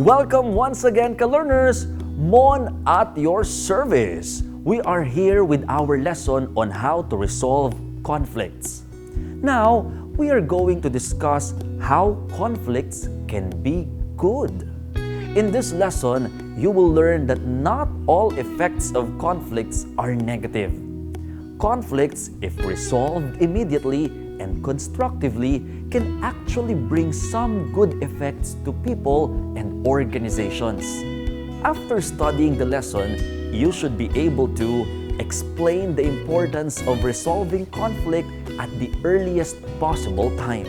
Welcome once again, ka-learners! Mon at your service! We are here with our lesson on how to resolve conflicts. Now, we are going to discuss how conflicts can be good. In this lesson, you will learn that not all effects of conflicts are negative. Conflicts, if resolved immediately and constructively, can actually bring some good effects to people and organizations. After studying the lesson, you should be able to explain the importance of resolving conflict at the earliest possible time.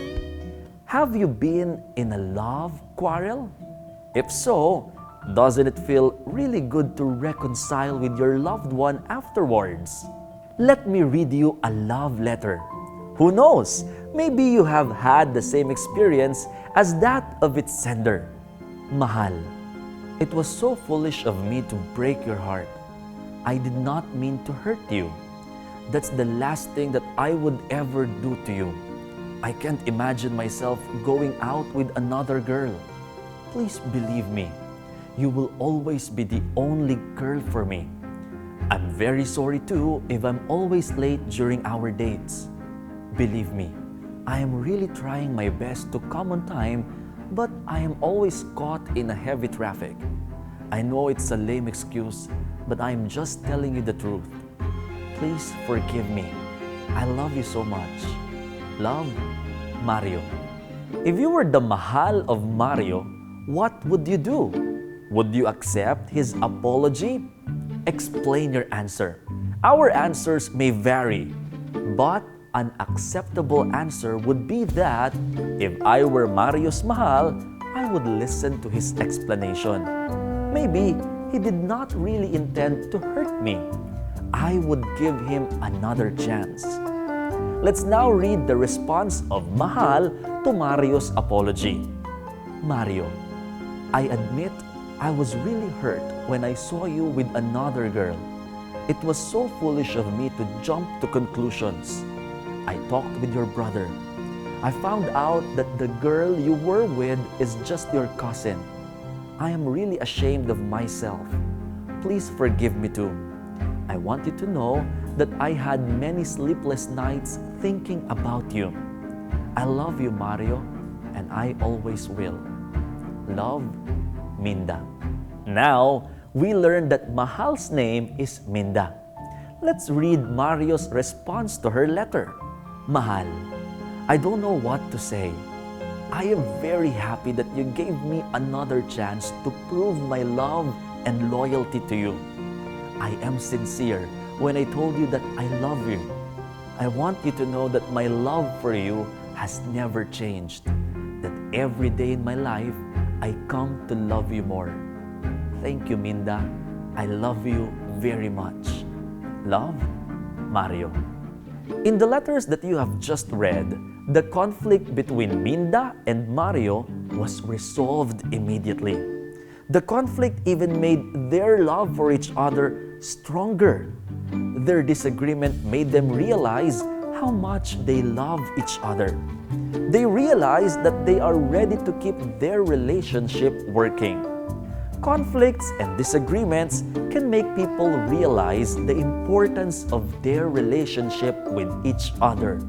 Have you been in a love quarrel? If so, doesn't it feel really good to reconcile with your loved one afterwards? Let me read you a love letter. Who knows? Maybe you have had the same experience as that of its sender. Mahal, it was so foolish of me to break your heart. I did not mean to hurt you. That's the last thing that I would ever do to you. I can't imagine myself going out with another girl. Please believe me, you will always be the only girl for me. I'm very sorry too if I'm always late during our dates. Believe me, I am really trying my best to come on time, but I am always caught in a heavy traffic. I know it's a lame excuse, but I am just telling you the truth. Please forgive me. I love you so much. Love, Mario. If you were the mahal of Mario, what would you do? Would you accept his apology? Explain your answer. Our answers may vary, but an acceptable answer would be that if I were Mario's mahal, I would listen to his explanation. Maybe he did not really intend to hurt me. I would give him another chance. Let's now read the response of Mahal to Mario's apology. Mario, I admit I was really hurt when I saw you with another girl. It was so foolish of me to jump to conclusions. I talked with your brother. I found out that the girl you were with is just your cousin. I am really ashamed of myself. Please forgive me too. I want you to know that I had many sleepless nights thinking about you. I love you, Mario, and I always will. Love, Minda. Now, we learned that Mahal's name is Minda. Let's read Mario's response to her letter. Mahal, I don't know what to say. I am very happy that you gave me another chance to prove my love and loyalty to you. I am sincere when I told you that I love you. I want you to know that my love for you has never changed. That every day in my life, I come to love you more. Thank you, Minda. I love you very much. Love, Mario. In the letters that you have just read, the conflict between Minda and Mario was resolved immediately. The conflict even made their love for each other stronger. Their disagreement made them realize how much they love each other. They realized that they are ready to keep their relationship working. Conflicts and disagreements can make people realize the importance of their relationship with each other.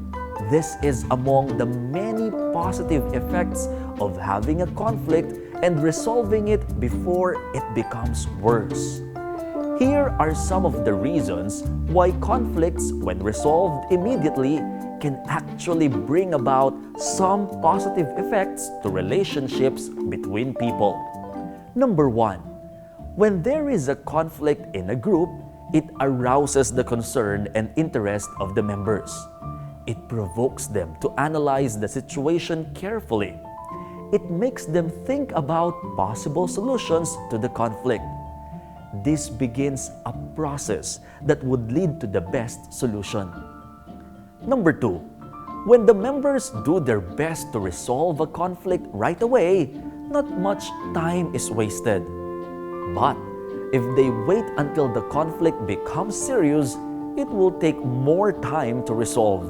This is among the many positive effects of having a conflict and resolving it before it becomes worse. Here are some of the reasons why conflicts, when resolved immediately, can actually bring about some positive effects to relationships between people. Number 1, when there is a conflict in a group, it arouses the concern and interest of the members. It provokes them to analyze the situation carefully. It makes them think about possible solutions to the conflict. This begins a process that would lead to the best solution. Number 2, when the members do their best to resolve a conflict right away, not much time is wasted. But if they wait until the conflict becomes serious, it will take more time to resolve.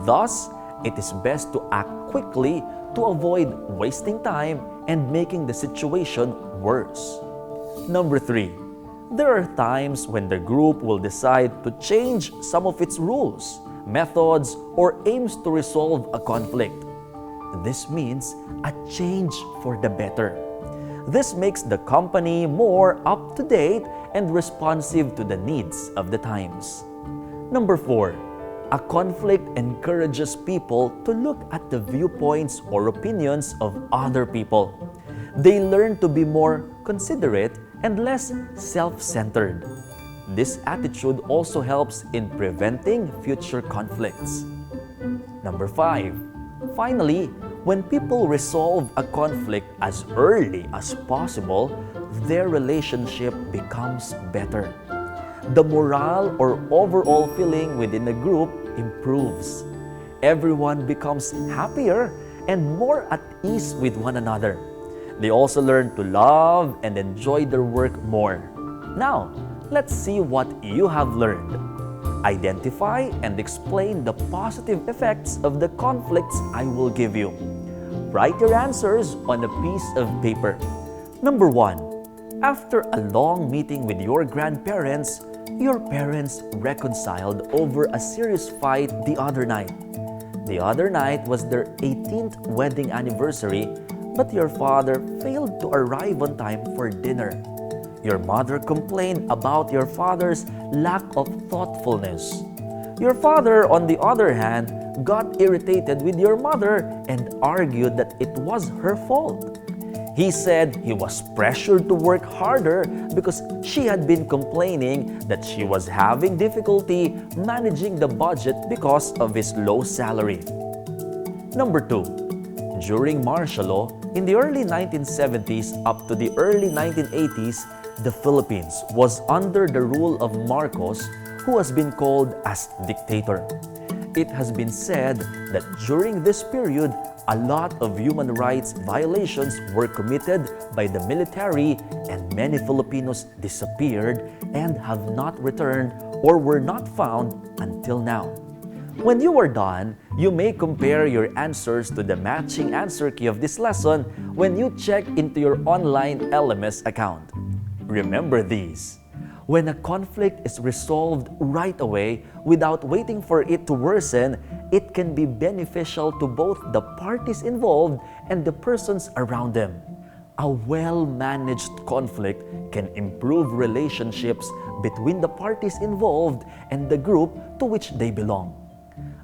Thus, it is best to act quickly to avoid wasting time and making the situation worse. Number 3, there are times when the group will decide to change some of its rules, methods, or aims to resolve a conflict. This means a change for the better. This makes the company more up-to-date and responsive to the needs of the times. Number 4, a conflict encourages people to look at the viewpoints or opinions of other people. They learn to be more considerate and less self-centered. This attitude also helps in preventing future conflicts. Number 5, finally, when people resolve a conflict as early as possible, their relationship becomes better. The morale or overall feeling within a group improves. Everyone becomes happier and more at ease with one another. They also learn to love and enjoy their work more. Now, let's see what you have learned. Identify and explain the positive effects of the conflicts I will give you. Write your answers on a piece of paper. Number 1, after a long meeting with your grandparents, your parents reconciled over a serious fight the other night. The other night was their 18th wedding anniversary, but your father failed to arrive on time for dinner. Your mother complained about your father's lack of thoughtfulness. Your father, on the other hand, got irritated with your mother and argued that it was her fault. He said he was pressured to work harder because she had been complaining that she was having difficulty managing the budget because of his low salary. Number 2, during martial law, in the early 1970s up to the early 1980s, the Philippines was under the rule of Marcos, who has been called as dictator. It has been said that during this period, a lot of human rights violations were committed by the military and many Filipinos disappeared and have not returned or were not found until now. When you are done, you may compare your answers to the matching answer key of this lesson when you check into your online LMS account. Remember these. When a conflict is resolved right away without waiting for it to worsen, it can be beneficial to both the parties involved and the persons around them. A well-managed conflict can improve relationships between the parties involved and the group to which they belong.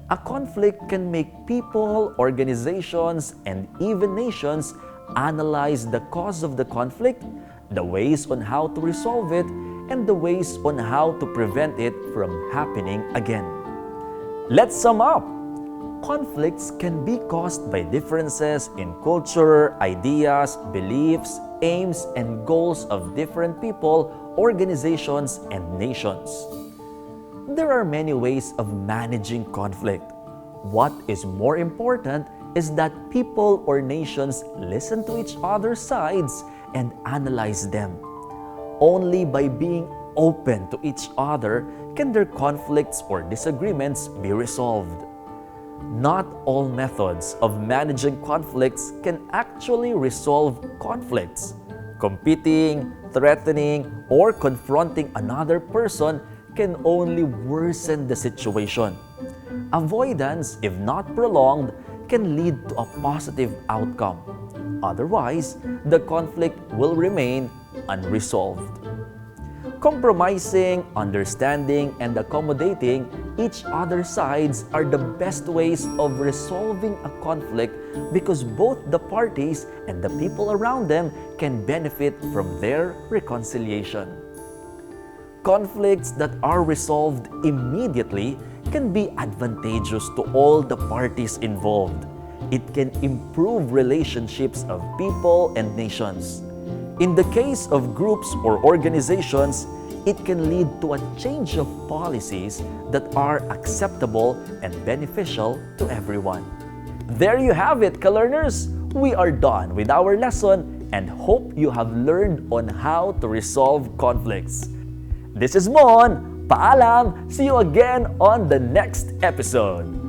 A conflict can make people, organizations, and even nations analyze the cause of the conflict, the ways on how to resolve it, and the ways on how to prevent it from happening again. Let's sum up. Conflicts can be caused by differences in culture, ideas, beliefs, aims, and goals of different people, organizations, and nations. There are many ways of managing conflict. What is more important is that people or nations listen to each other's sides and analyze them. Only by being open to each other can their conflicts or disagreements be resolved. Not all methods of managing conflicts can actually resolve conflicts. Competing, threatening, or confronting another person can only worsen the situation. Avoidance, if not prolonged, can lead to a positive outcome. Otherwise, the conflict will remain unresolved. Compromising, understanding, and accommodating each other's sides are the best ways of resolving a conflict because both the parties and the people around them can benefit from their reconciliation. Conflicts that are resolved immediately can be advantageous to all the parties involved. It can improve relationships of people and nations. In the case of groups or organizations, it can lead to a change of policies that are acceptable and beneficial to everyone. There you have it, ka-learners! We are done with our lesson and hope you have learned on how to resolve conflicts. This is Mon. Paalam! See you again on the next episode.